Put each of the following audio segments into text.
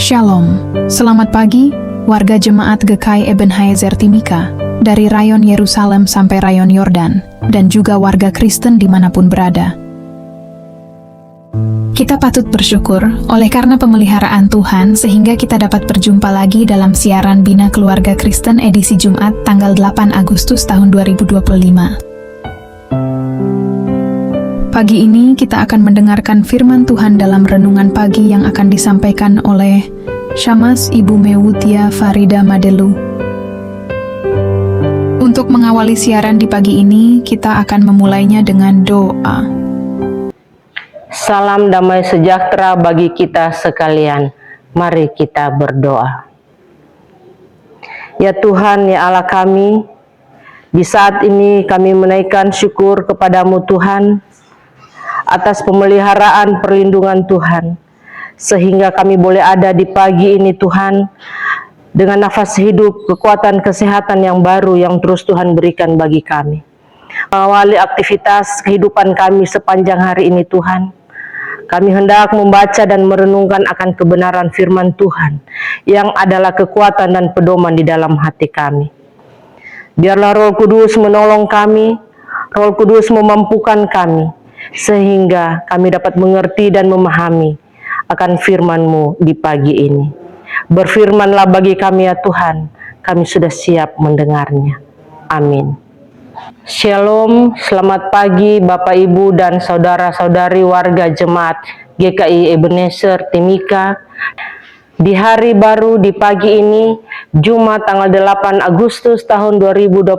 Shalom, selamat pagi warga jemaat GKI Ebenezer Timika dari rayon Yerusalem sampai rayon Yordan dan juga warga Kristen dimanapun berada. Kita patut bersyukur oleh karena pemeliharaan Tuhan sehingga kita dapat berjumpa lagi dalam siaran Bina Keluarga Kristen edisi Jumat tanggal 8 Agustus tahun 2025. Pagi ini kita akan mendengarkan firman Tuhan dalam renungan pagi yang akan disampaikan oleh Syamas Ibu Mewutia Farida Madelu. Untuk mengawali siaran di pagi ini, kita akan memulainya dengan doa. Salam damai sejahtera bagi kita sekalian. Mari kita berdoa. Ya Tuhan, ya Allah kami, di saat ini kami menaikkan syukur kepadamu Tuhan, atas pemeliharaan perlindungan Tuhan, sehingga kami boleh ada di pagi ini Tuhan, dengan nafas hidup, kekuatan, kesehatan yang baru yang terus Tuhan berikan bagi kami. Mengawali aktivitas kehidupan kami sepanjang hari ini Tuhan, kami hendak membaca dan merenungkan akan kebenaran firman Tuhan, yang adalah kekuatan dan pedoman di dalam hati kami. Biarlah Roh Kudus menolong kami, Roh Kudus memampukan kami, sehingga kami dapat mengerti dan memahami akan firman-Mu di pagi ini. Berfirmanlah bagi kami ya Tuhan, kami sudah siap mendengarnya. Amin. Shalom, selamat pagi Bapak Ibu dan saudara-saudari warga jemaat GKI Ebenezer Timika. Di hari baru di pagi ini, Jumat tanggal 8 Agustus tahun 2025,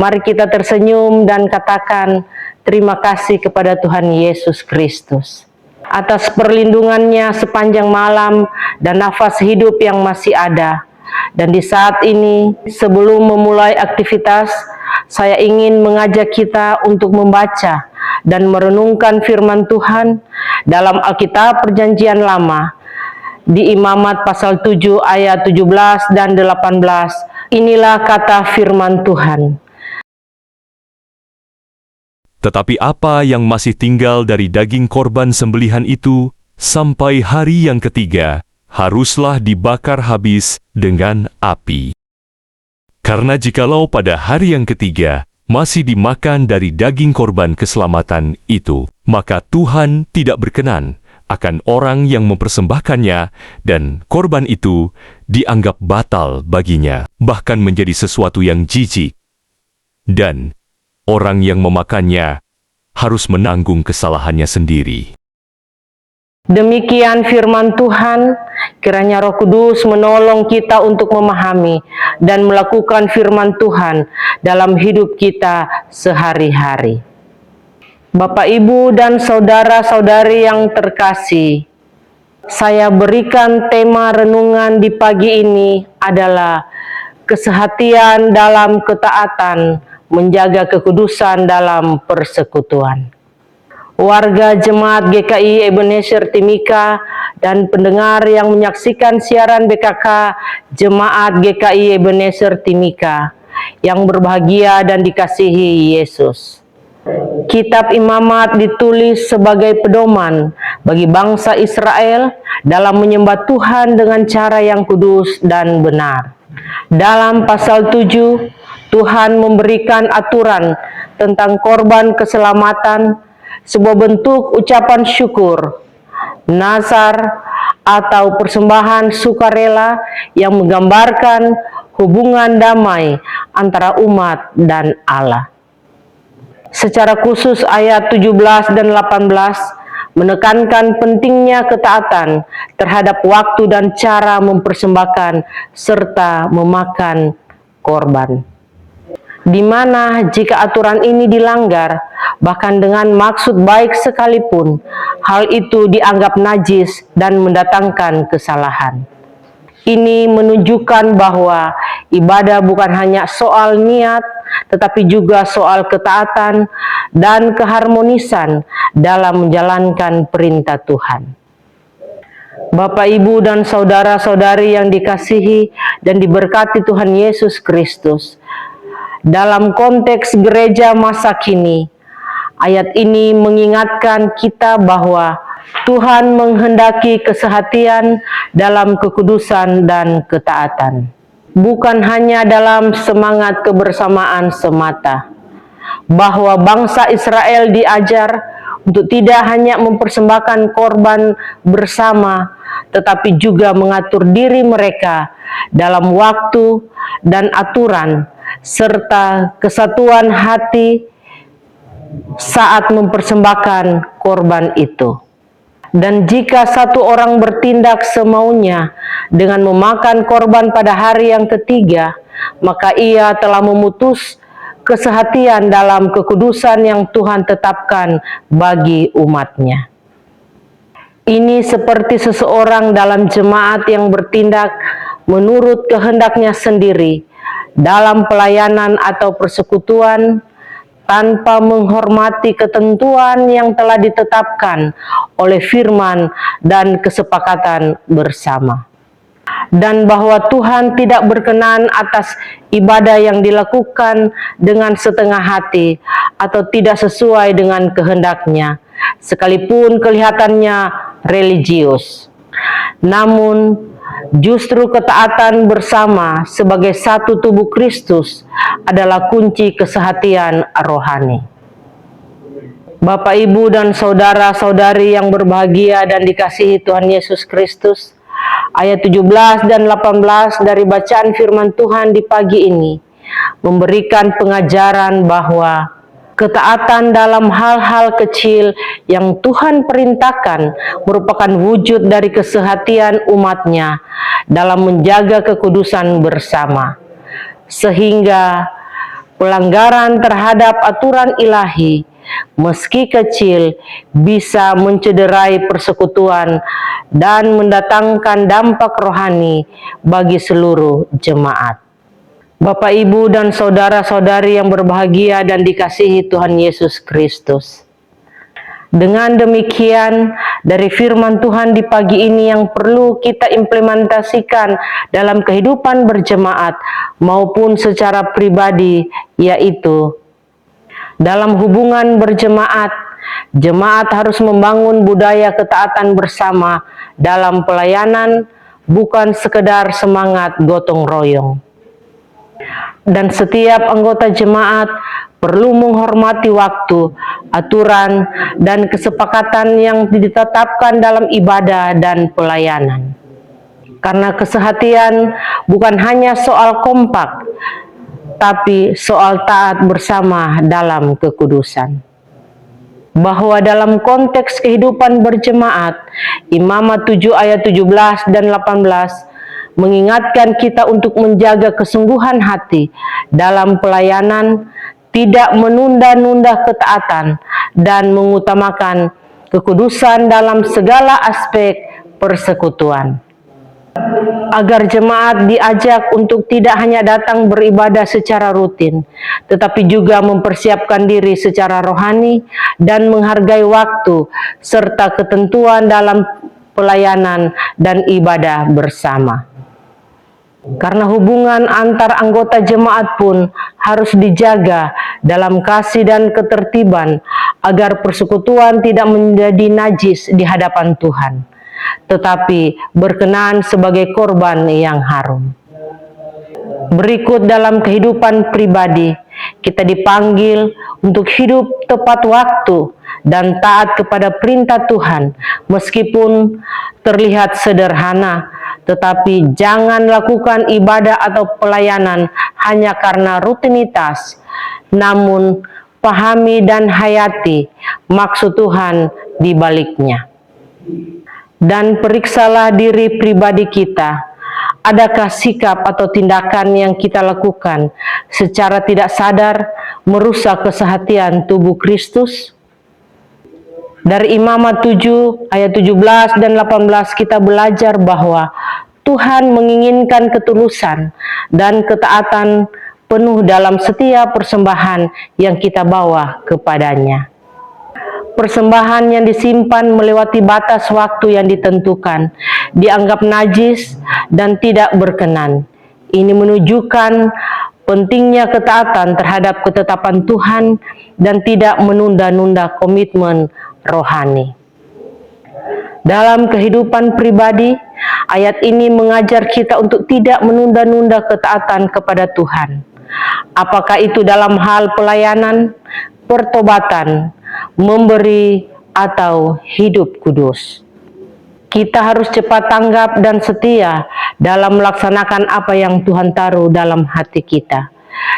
mari kita tersenyum dan katakan terima kasih kepada Tuhan Yesus Kristus atas perlindungannya sepanjang malam dan nafas hidup yang masih ada. Dan di saat ini, sebelum memulai aktivitas, saya ingin mengajak kita untuk membaca dan merenungkan firman Tuhan dalam Alkitab Perjanjian Lama di Imamat pasal 7 ayat 17 dan 18. Inilah kata firman Tuhan. Tetapi apa yang masih tinggal dari daging korban sembelihan itu, sampai hari yang ketiga, haruslah dibakar habis dengan api. Karena jikalau pada hari yang ketiga masih dimakan dari daging korban keselamatan itu, maka Tuhan tidak berkenan akan orang yang mempersembahkannya, dan korban itu dianggap batal baginya, bahkan menjadi sesuatu yang jijik. Dan orang yang memakannya harus menanggung kesalahannya sendiri. Demikian firman Tuhan, kiranya Roh Kudus menolong kita untuk memahami dan melakukan firman Tuhan dalam hidup kita sehari-hari. Bapak, Ibu, dan saudara-saudari yang terkasih, saya berikan tema renungan di pagi ini adalah kesehatian dalam ketaatan, menjaga kekudusan dalam persekutuan. Warga jemaat GKI Ebenezer Timika dan pendengar yang menyaksikan siaran BKK Jemaat GKI Ebenezer Timika yang berbahagia dan dikasihi Yesus. Kitab Imamat ditulis sebagai pedoman bagi bangsa Israel dalam menyembah Tuhan dengan cara yang kudus dan benar. Dalam pasal 7, Tuhan memberikan aturan tentang korban keselamatan, sebuah bentuk ucapan syukur, nazar atau persembahan sukarela yang menggambarkan hubungan damai antara umat dan Allah. Secara khusus ayat 17 dan 18 menekankan pentingnya ketaatan terhadap waktu dan cara mempersembahkan serta memakan korban. Di mana jika aturan ini dilanggar, bahkan dengan maksud baik sekalipun, hal itu dianggap najis dan mendatangkan kesalahan. Ini menunjukkan bahwa ibadah bukan hanya soal niat, tetapi juga soal ketaatan dan keharmonisan dalam menjalankan perintah Tuhan. Bapak, Ibu, dan saudara-saudari yang dikasihi dan diberkati Tuhan Yesus Kristus, dalam konteks gereja masa kini, ayat ini mengingatkan kita bahwa Tuhan menghendaki kesehatian dalam kekudusan dan ketaatan, bukan hanya dalam semangat kebersamaan semata, bahwa bangsa Israel diajar untuk tidak hanya mempersembahkan korban bersama, tetapi juga mengatur diri mereka dalam waktu dan aturan, serta kesatuan hati saat mempersembahkan korban itu. Dan jika satu orang bertindak semaunya dengan memakan korban pada hari yang ketiga, maka ia telah memutus kesehatian dalam kekudusan yang Tuhan tetapkan bagi umatnya. Ini seperti seseorang dalam jemaat yang bertindak menurut kehendaknya sendiri dalam pelayanan atau persekutuan, tanpa menghormati ketentuan yang telah ditetapkan oleh firman dan kesepakatan bersama. Dan bahwa Tuhan tidak berkenan atas ibadah yang dilakukan dengan setengah hati atau tidak sesuai dengan kehendaknya, sekalipun kelihatannya religius. Namun, justru ketaatan bersama sebagai satu tubuh Kristus adalah kunci kesehatian rohani. Bapak, Ibu, dan saudara-saudari yang berbahagia dan dikasihi Tuhan Yesus Kristus, ayat 17 dan 18 dari bacaan firman Tuhan di pagi ini memberikan pengajaran bahwa ketaatan dalam hal-hal kecil yang Tuhan perintahkan merupakan wujud dari kesehatian umatnya dalam menjaga kekudusan bersama. Sehingga pelanggaran terhadap aturan ilahi, meski kecil, bisa mencederai persekutuan dan mendatangkan dampak rohani bagi seluruh jemaat. Bapak, Ibu, dan saudara-saudari yang berbahagia dan dikasihi Tuhan Yesus Kristus. Dengan demikian, dari firman Tuhan di pagi ini yang perlu kita implementasikan dalam kehidupan berjemaat maupun secara pribadi, yaitu dalam hubungan berjemaat, jemaat harus membangun budaya ketaatan bersama dalam pelayanan, bukan sekedar semangat gotong royong. Dan setiap anggota jemaat perlu menghormati waktu, aturan, dan kesepakatan yang ditetapkan dalam ibadah dan pelayanan. Karena kesehatian bukan hanya soal kompak, tapi soal taat bersama dalam kekudusan. Bahwa dalam konteks kehidupan berjemaat, Imamat 7 ayat 17 dan 18 mengingatkan kita untuk menjaga kesungguhan hati dalam pelayanan, tidak menunda-nunda ketaatan, dan mengutamakan kekudusan dalam segala aspek persekutuan. Agar jemaat diajak untuk tidak hanya datang beribadah secara rutin, tetapi juga mempersiapkan diri secara rohani dan menghargai waktu serta ketentuan dalam pelayanan dan ibadah bersama. Karena hubungan antar anggota jemaat pun harus dijaga dalam kasih dan ketertiban agar persekutuan tidak menjadi najis di hadapan Tuhan, tetapi berkenan sebagai korban yang harum. Berikut dalam kehidupan pribadi, kita dipanggil untuk hidup tepat waktu dan taat kepada perintah Tuhan, meskipun terlihat sederhana, tetapi jangan lakukan ibadah atau pelayanan hanya karena rutinitas, namun pahami dan hayati maksud Tuhan di baliknya. Dan periksalah diri pribadi kita, adakah sikap atau tindakan yang kita lakukan secara tidak sadar merusak kesehatian tubuh Kristus? Dari Imamat 7 ayat 17 dan 18 kita belajar bahwa Tuhan menginginkan ketulusan dan ketaatan penuh dalam setiap persembahan yang kita bawa kepadanya. Persembahan yang disimpan melewati batas waktu yang ditentukan dianggap najis dan tidak berkenan. Ini menunjukkan pentingnya ketaatan terhadap ketetapan Tuhan dan tidak menunda-nunda komitmen rohani. Dalam kehidupan pribadi, ayat ini mengajar kita untuk tidak menunda-nunda ketaatan kepada Tuhan. Apakah itu dalam hal pelayanan, pertobatan, memberi, atau hidup kudus. Kita harus cepat tanggap dan setia dalam melaksanakan apa yang Tuhan taruh dalam hati kita.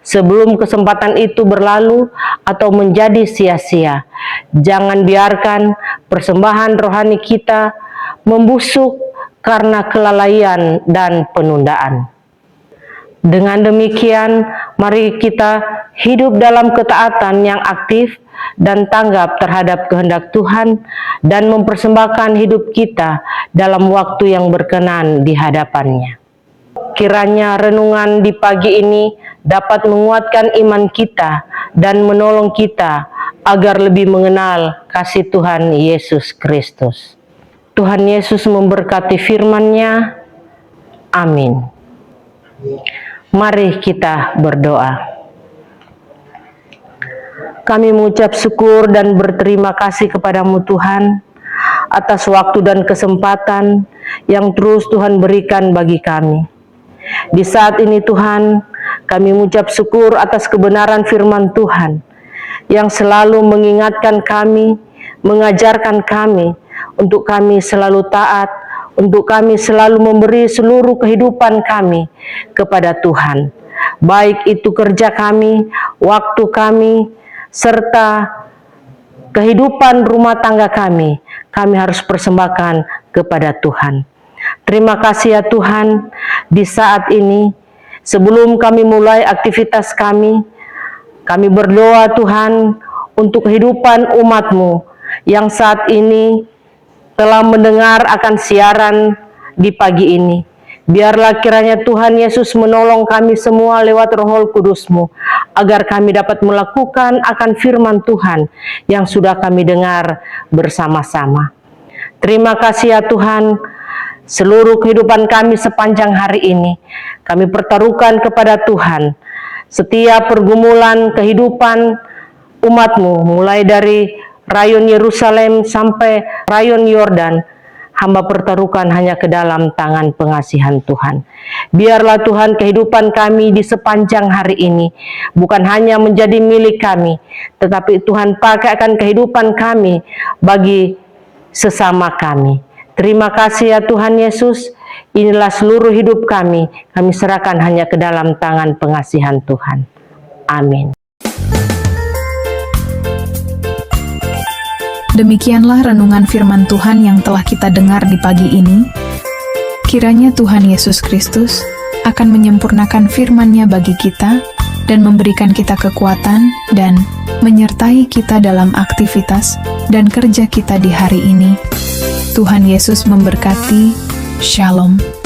Sebelum kesempatan itu berlalu atau menjadi sia-sia, jangan biarkan persembahan rohani kita membusuk karena kelalaian dan penundaan. Dengan demikian, mari kita hidup dalam ketaatan yang aktif dan tanggap terhadap kehendak Tuhan dan mempersembahkan hidup kita dalam waktu yang berkenan di hadapan-Nya. Kiranya renungan di pagi ini dapat menguatkan iman kita dan menolong kita agar lebih mengenal kasih Tuhan Yesus Kristus. Tuhan Yesus memberkati firman-Nya. Amin. Mari kita berdoa. Kami mengucap syukur dan berterima kasih kepadamu Tuhan atas waktu dan kesempatan yang terus Tuhan berikan bagi kami. Di saat ini Tuhan, kami mengucap syukur atas kebenaran firman Tuhan yang selalu mengingatkan kami, mengajarkan kami, untuk kami selalu taat, untuk kami selalu memberi seluruh kehidupan kami kepada Tuhan. Baik itu kerja kami, waktu kami, serta kehidupan rumah tangga kami harus persembahkan kepada Tuhan. Terima kasih ya Tuhan, di saat ini sebelum kami mulai aktivitas kami berdoa Tuhan untuk kehidupan umat-Mu yang saat ini telah mendengar akan siaran di pagi ini. Biarlah kiranya Tuhan Yesus menolong kami semua lewat Roh Kudus-Mu, agar kami dapat melakukan akan firman Tuhan yang sudah kami dengar bersama-sama. Terima kasih ya Tuhan, seluruh kehidupan kami sepanjang hari ini kami pertaruhkan kepada Tuhan. Setiap pergumulan kehidupan umat-Mu, mulai dari rayon Yerusalem sampai rayon Yordan, hamba pertaruhkan hanya ke dalam tangan pengasihan Tuhan. Biarlah Tuhan kehidupan kami di sepanjang hari ini bukan hanya menjadi milik kami, tetapi Tuhan pakai akan kehidupan kami bagi sesama kami. Terima kasih ya Tuhan Yesus, inilah seluruh hidup kami serahkan hanya ke dalam tangan pengasihan Tuhan. Amin. Demikianlah renungan firman Tuhan yang telah kita dengar di pagi ini. Kiranya Tuhan Yesus Kristus akan menyempurnakan firman-Nya bagi kita dan memberikan kita kekuatan dan menyertai kita dalam aktivitas dan kerja kita di hari ini. Tuhan Yesus memberkati. Shalom.